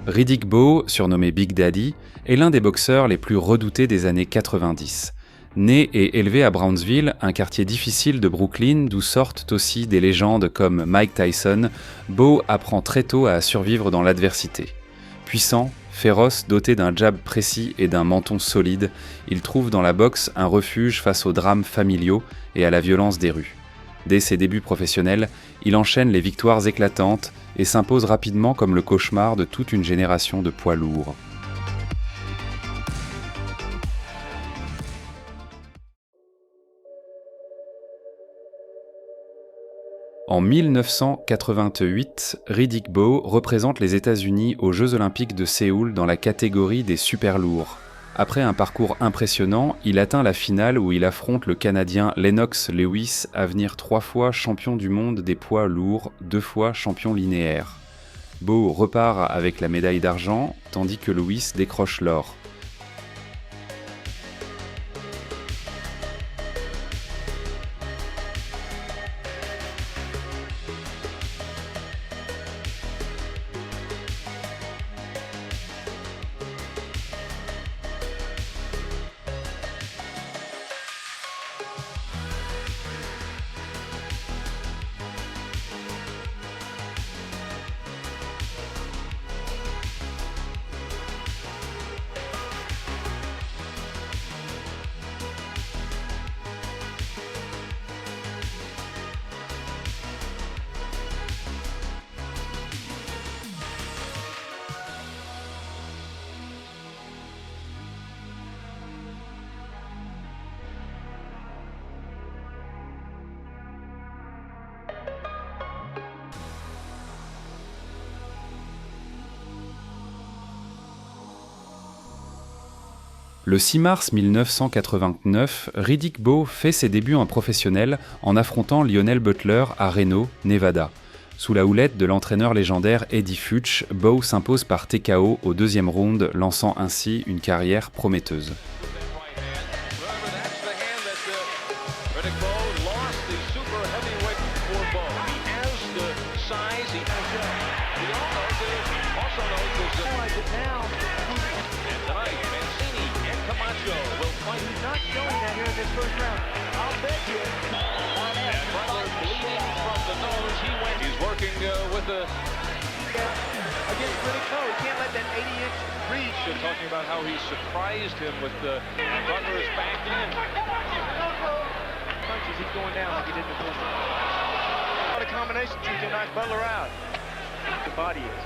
Riddick Bowe, surnommé Big Daddy, est l'un des boxeurs les plus redoutés des années 90. Né et élevé à Brownsville, un quartier difficile de Brooklyn d'où sortent aussi des légendes comme Mike Tyson, Bowe apprend très tôt à survivre dans l'adversité. Puissant, féroce, doté d'un jab précis et d'un menton solide, il trouve dans la boxe un refuge face aux drames familiaux et à la violence des rues. Dès ses débuts professionnels, il enchaîne les victoires éclatantes et s'impose rapidement comme le cauchemar de toute une génération de poids lourds. En 1988, Riddick Bowe représente les États-Unis aux Jeux Olympiques de Séoul dans la catégorie des super lourds. Après un parcours impressionnant, il atteint la finale où il affronte le Canadien Lennox Lewis, à venir 3 fois champion du monde des poids lourds, 2 fois champion linéaire. Bowe repart avec la médaille d'argent, tandis que Lewis décroche l'or. Le 6 mars 1989, Riddick Bowe fait ses débuts en professionnel en affrontant Lionel Butler à Reno, Nevada. Sous la houlette de l'entraîneur légendaire Eddie Futch, Bowe s'impose par TKO au 2e round, lançant ainsi une carrière prometteuse. Talking about how he surprised him with the Butler's back in. Punches, he's going down like he did in the first round. What a combination to knock Butler out. The body is.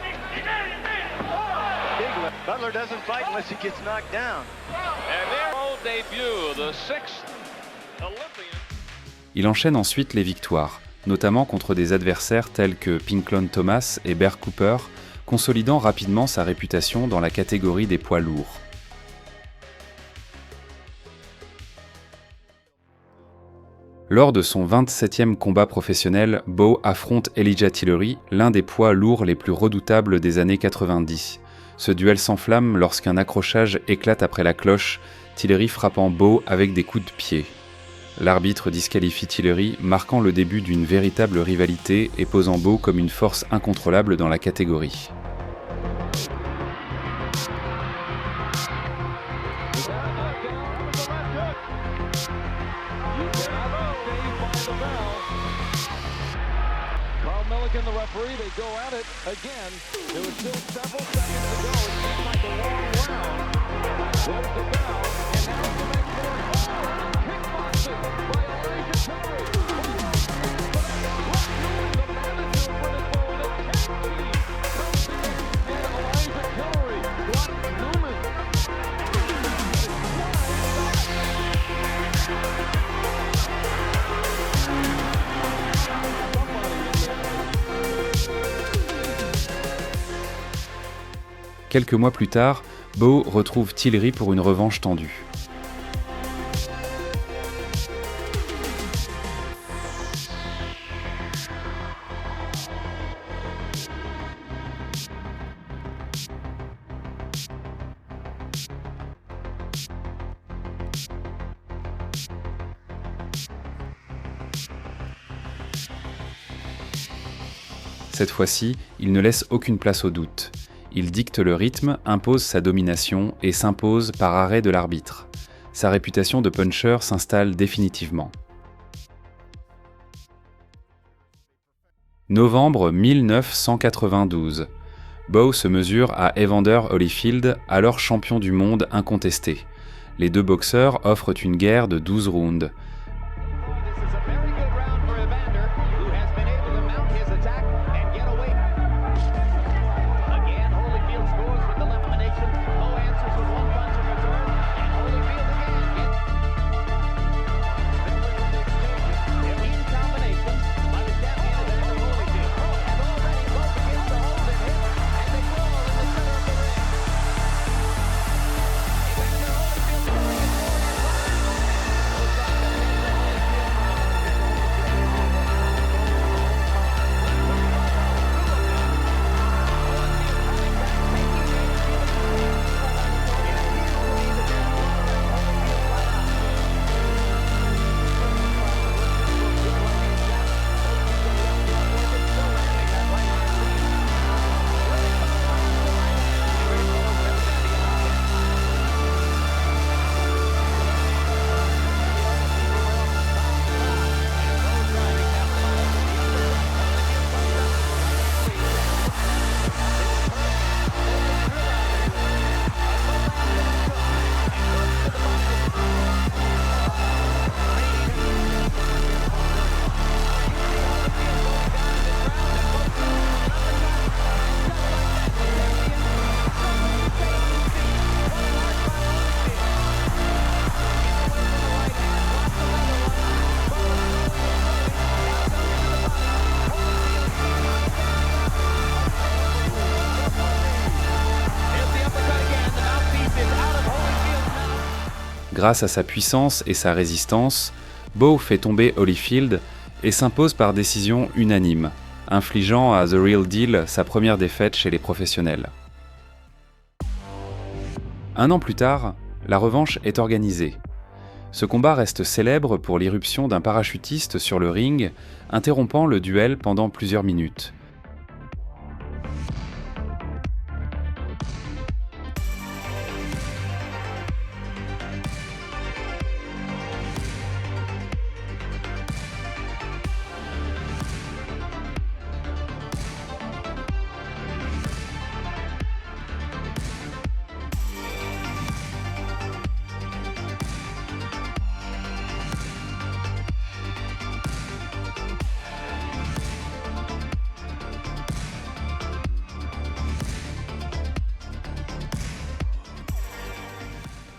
Big Butler doesn't fight unless he gets knocked down. And their old debut, the 6th Olympian. Il enchaîne ensuite les victoires, notamment contre des adversaires tels que Pinklon Thomas et Bear Cooper, consolidant rapidement sa réputation dans la catégorie des poids lourds. Lors de son 27e combat professionnel, Bowe affronte Elijah Tillery, l'un des poids lourds les plus redoutables des années 90. Ce duel s'enflamme lorsqu'un accrochage éclate après la cloche, Tillery frappant Bowe avec des coups de pied. L'arbitre disqualifie Tillery, marquant le début d'une véritable rivalité et posant Bowe comme une force incontrôlable dans la catégorie. Quelques mois plus tard, Bowe retrouve Tillery pour une revanche tendue. Cette fois-ci, il ne laisse aucune place au doute. Il dicte le rythme, impose sa domination et s'impose par arrêt de l'arbitre. Sa réputation de puncher s'installe définitivement. Novembre 1992. Bowe se mesure à Evander Holyfield, alors champion du monde incontesté. Les deux boxeurs offrent une guerre de 12 rounds. Grâce à sa puissance et sa résistance, Bowe fait tomber Holyfield et s'impose par décision unanime, infligeant à The Real Deal sa première défaite chez les professionnels. Un an plus tard, la revanche est organisée. Ce combat reste célèbre pour l'irruption d'un parachutiste sur le ring, interrompant le duel pendant plusieurs minutes.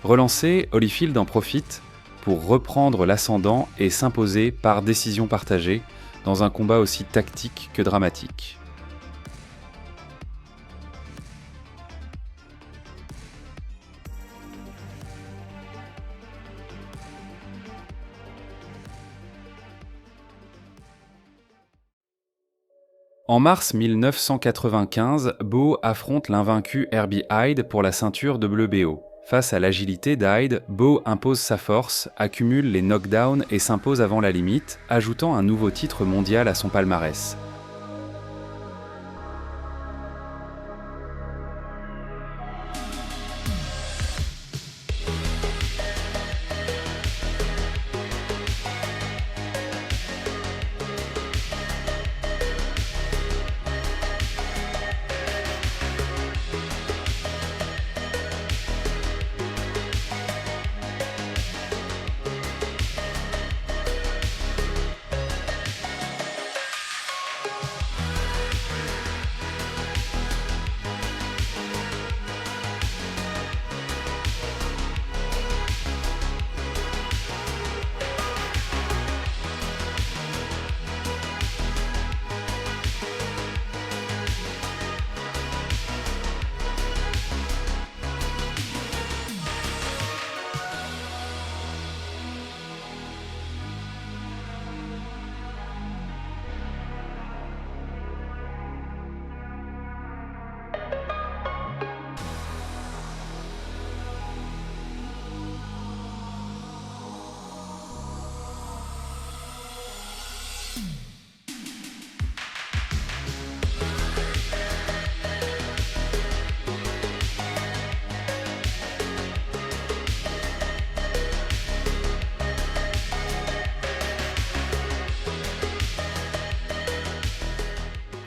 Relancé, Holyfield en profite pour reprendre l'ascendant et s'imposer par décision partagée dans un combat aussi tactique que dramatique. En mars 1995, Bowe affronte l'invaincu Herbie Hyde pour la ceinture WBO. Face à l'agilité d'Hyde, Bowe impose sa force, accumule les knockdowns et s'impose avant la limite, ajoutant un nouveau titre mondial à son palmarès.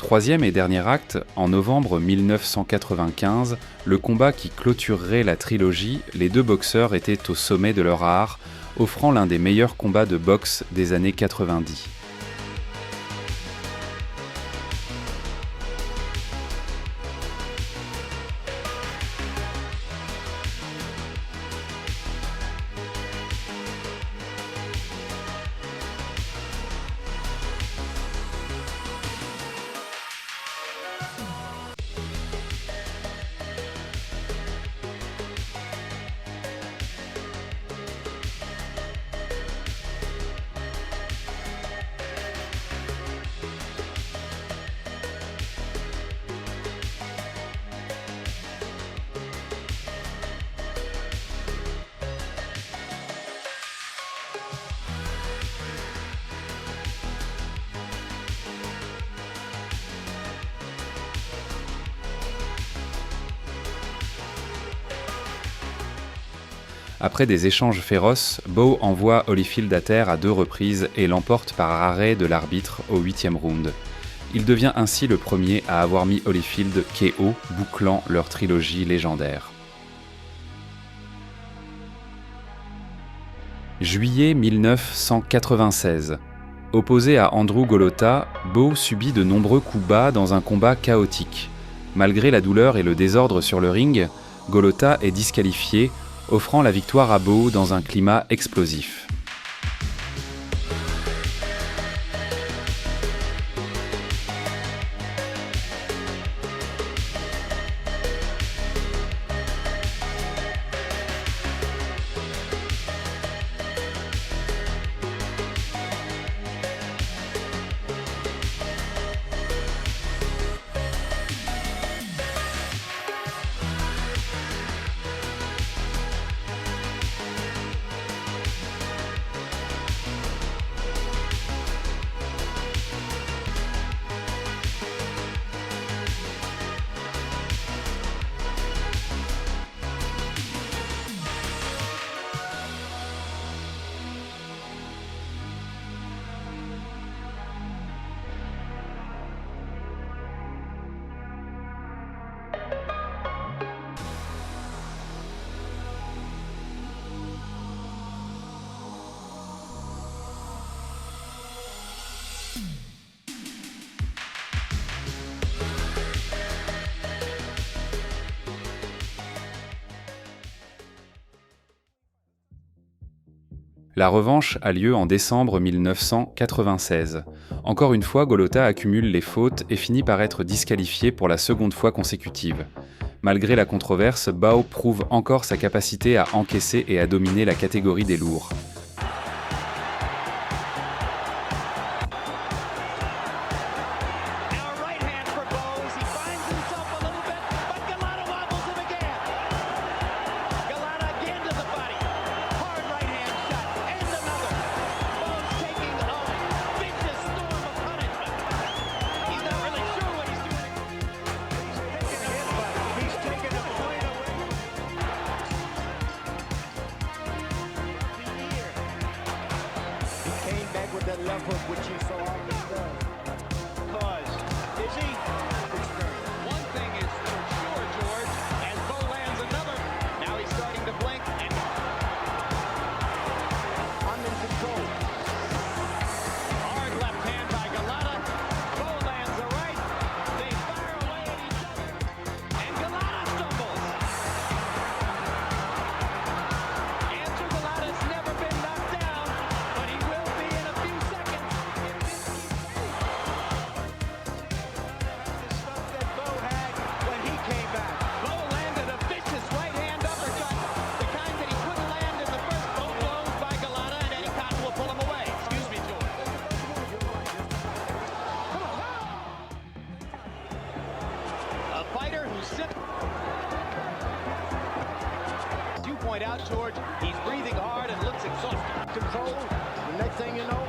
Troisième et dernier acte, en novembre 1995, le combat qui clôturerait la trilogie, les deux boxeurs étaient au sommet de leur art, offrant l'un des meilleurs combats de boxe des années 90. Après des échanges féroces, Bowe envoie Holyfield à terre à 2 reprises et l'emporte par arrêt de l'arbitre au 8e round. Il devient ainsi le premier à avoir mis Holyfield KO, bouclant leur trilogie légendaire. Juillet 1996. Opposé à Andrew Golota, Bowe subit de nombreux coups bas dans un combat chaotique. Malgré la douleur et le désordre sur le ring, Golota est disqualifié, offrant la victoire à Bowe dans un climat explosif. La revanche a lieu en décembre 1996. Encore une fois, Golota accumule les fautes et finit par être disqualifié pour la seconde fois consécutive. Malgré la controverse, Bowe prouve encore sa capacité à encaisser et à dominer la catégorie des lourds. George, he's breathing hard and looks exhausted. Control. The next thing you know,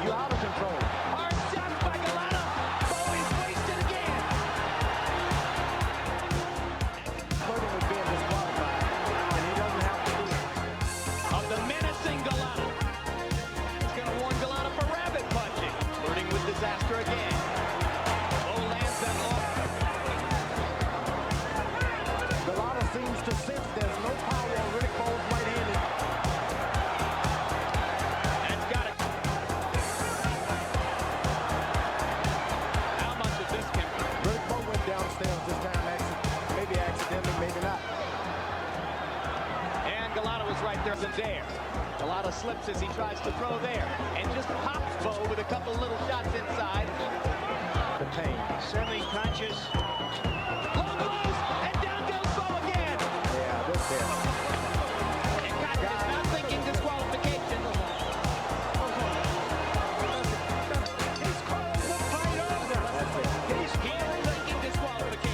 you're out of control. Hard shot by Golota. Bowe is wasted again. Flirting with being disqualified, and he doesn't have to do it. Of the menacing Golota. He's going to warn Golota for rabbit punching. Flirting with disaster again. Bowe Tyson's air. A lot of slips as he tries to throw there. And just pops Bo with a couple little shots inside. The pain, semi-conscious. Long blows, and down goes Bo again. Yeah, this hit. And Cotton is not thinking disqualification. He's called the fight over. That's it. He's thinking disqualification.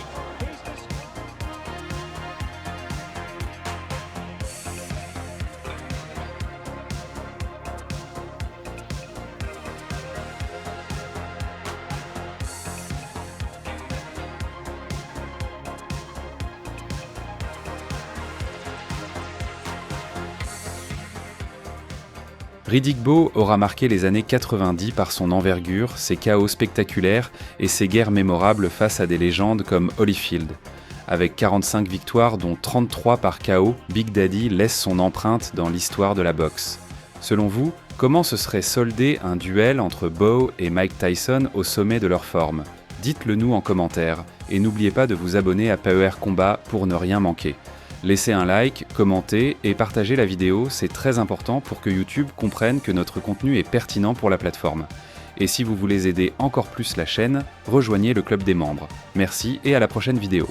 Riddick Bowe aura marqué les années 90 par son envergure, ses chaos spectaculaires et ses guerres mémorables face à des légendes comme Holyfield. Avec 45 victoires dont 33 par KO, Big Daddy laisse son empreinte dans l'histoire de la boxe. Selon vous, comment se serait soldé un duel entre Bowe et Mike Tyson au sommet de leur forme ? Dites-le nous en commentaire et n'oubliez pas de vous abonner à PER Combat pour ne rien manquer. Laissez un like, commentez et partagez la vidéo, c'est très important pour que YouTube comprenne que notre contenu est pertinent pour la plateforme. Et si vous voulez aider encore plus la chaîne, rejoignez le club des membres. Merci et à la prochaine vidéo.